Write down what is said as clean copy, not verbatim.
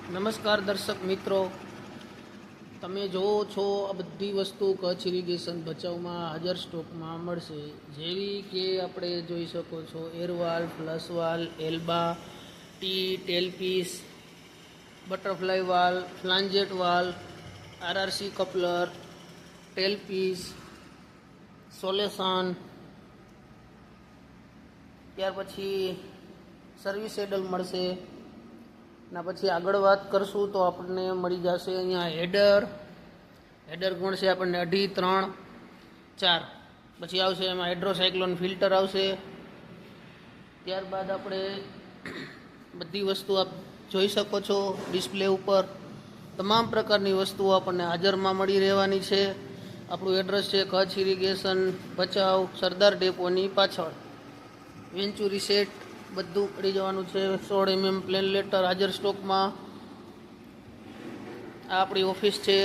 નમસ્કાર દર્શક મિત્રો, તમે જોવો છો આ બધી વસ્તુ કચ્છ ઇરિગેશન ભચાઉમાં હાજર સ્ટોકમાં મળશે. જેવી કે આપણે જોઈ શકો છો એરવાલ, ફ્લશવાલ, એલ્બા, ટી, ટેલપીસ, બટરફ્લાય વાલ, ફ્લાન્જેટ વાલ, આરઆરસી કપલર, ટેલપીસ, સોલેશન, ત્યાર પછી સર્વિસ એડલ મળશે. ના પછી આગળ વાત કરશું તો આપણને મળી જશે અહીંયા હેડર કોણ છે આપણને 2.5, 3, 4. પછી આવશે એમાં હાઇડ્રોસાયક્લોન ફિલ્ટર આવશે. ત્યારબાદ આપણે બધી વસ્તુ આપ જોઈ શકો છો ડિસ્પ્લે ઉપર. તમામ પ્રકારની વસ્તુઓ આપણને હાજરમાં મળી રહેવાની છે. આપણું એડ્રેસ છે કચ્છ ઇરિગેશન ભચાઉ, સરદાર ડેપોની પાછળ, વેન્ચુરી સેટ બધું પડી જવાનું છે. 16 mm પ્લેન લેટર હાજર સ્ટોકમાં. આ આપણી ઓફિસ છે.